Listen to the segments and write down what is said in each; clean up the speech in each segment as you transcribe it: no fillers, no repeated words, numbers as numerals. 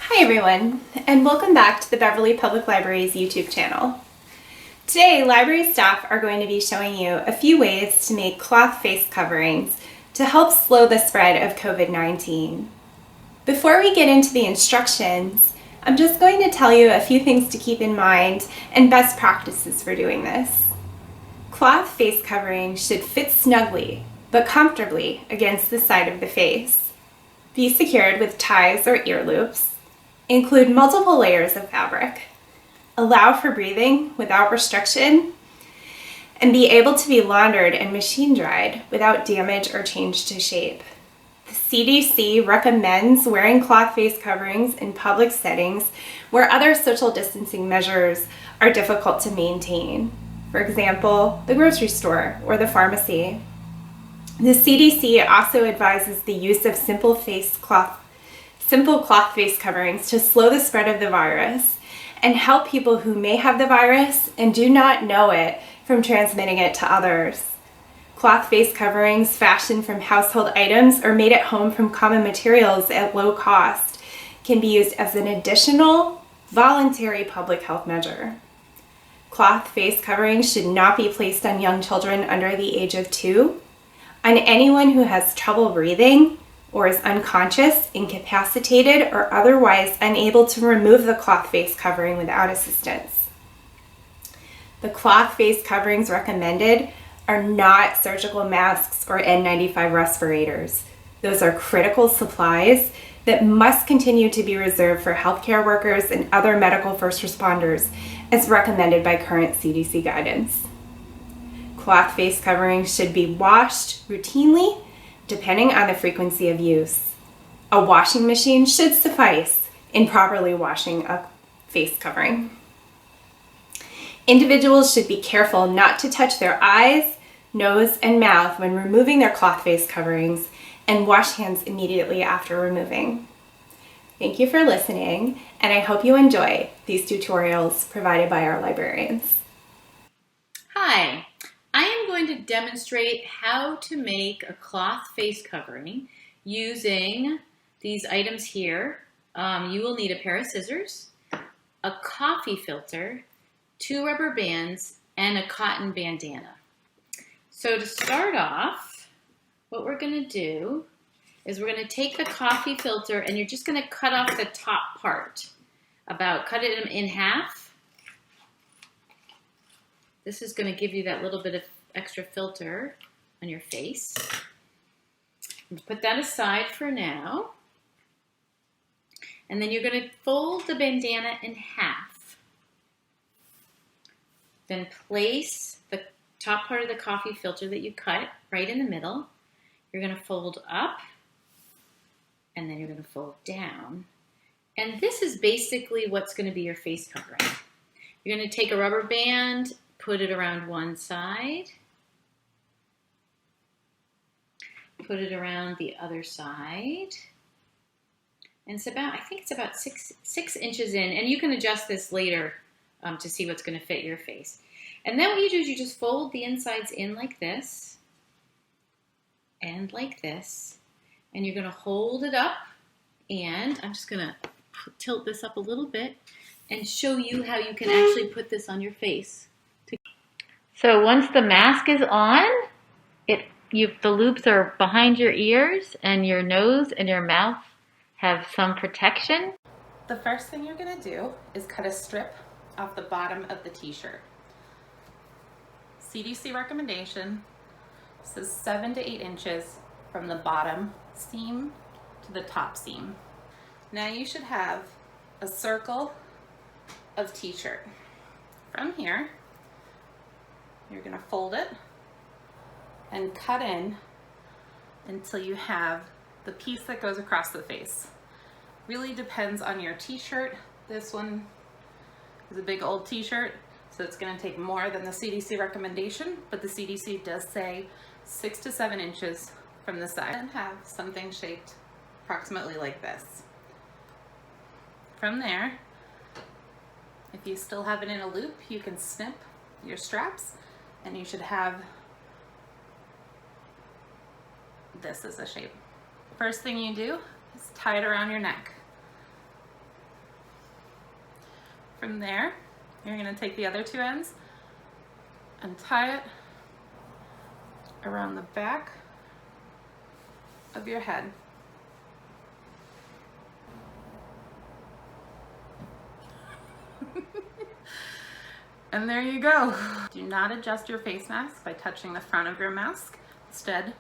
Hi everyone, and welcome back to the Beverly Public Library's YouTube channel. Today, library staff are going to be showing you a few ways to make cloth face coverings to help slow the spread of COVID-19. Before we get into the instructions, I'm just going to tell you a few things to keep in mind and best practices for doing this. Cloth face coverings should fit snugly, but comfortably against the side of the face. Be secured with ties or ear loops. Include multiple layers of fabric. Allow for breathing without restriction, and be able to be laundered and machine dried without damage or change to shape. The CDC recommends wearing cloth face coverings in public settings where other social distancing measures are difficult to maintain. For example, the grocery store or the pharmacy. The CDC also advises the use of simple cloth face coverings to slow the spread of the virus and help people who may have the virus and do not know it from transmitting it to others. Cloth face coverings fashioned from household items or made at home from common materials at low cost can be used as an additional voluntary public health measure. Cloth face coverings should not be placed on young children under the age of 2, on anyone who has trouble breathing, or is unconscious, incapacitated, or otherwise unable to remove the cloth face covering without assistance. The cloth face coverings recommended are not surgical masks or N95 respirators. Those are critical supplies that must continue to be reserved for healthcare workers and other medical first responders as recommended by current CDC guidance. Cloth face coverings should be washed routinely depending on the frequency of use. A washing machine should suffice in properly washing a face covering. Individuals should be careful not to touch their eyes, nose, and mouth when removing their cloth face coverings and wash hands immediately after removing. Thank you for listening, and I hope you enjoy these tutorials provided by our librarians. Hi. I am going to demonstrate how to make a cloth face covering using these items here. You will need a pair of scissors, a coffee filter, 2 rubber bands, and a cotton bandana. So to start off, what we're going to do is we're going to take the coffee filter and you're just going to cut off the top part. Cut it in half. This is going to give you that little bit of extra filter on your face. Put that aside for now. And then you're going to fold the bandana in half. Then place the top part of the coffee filter that you cut right in the middle. You're going to fold up, and then you're going to fold down. And this is basically what's going to be your face covering. You're going to take a rubber band, put it around one side, put it around the other side, and I think it's about six inches in, and you can adjust this later to see what's going to fit your face. And then what you do is you just fold the insides in like this, and like this, and you're going to hold it up, and I'm just going to tilt this up a little bit and show you how you can actually put this on your face. So once the mask is on, the loops are behind your ears, and your nose and your mouth have some protection. The first thing you're going to do is cut a strip off the bottom of the t-shirt. CDC recommendation says 7 to 8 inches from the bottom seam to the top seam. Now you should have a circle of t-shirt. From here, you're going to fold it and cut in until you have the piece that goes across the face. Really depends on your t-shirt. This one is a big old t-shirt, so it's going to take more than the CDC recommendation, but the CDC does say 6 to 7 inches from the side, and have something shaped approximately like this. From there, if you still have it in a loop, you can snip your straps, and you should have this as a shape. First thing you do is tie it around your neck. From there, you're going to take the other two ends and tie it around the back of your head. And there you go. Do not adjust your face mask by touching the front of your mask. Instead,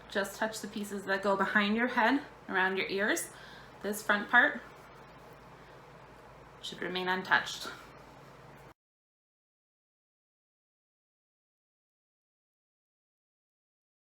just touch the pieces that go behind your head, around your ears. This front part should remain untouched.